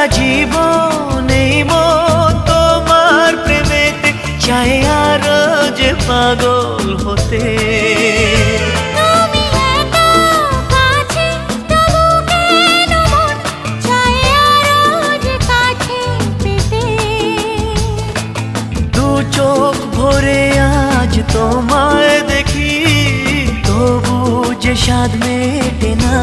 সারা জীবন এই মন তোমার প্রেমেতে চাই আরো যে পাগল হতে। চোখ ভরে আজ তোমায় দেখি, তবু যে স্বাদ মেটে না।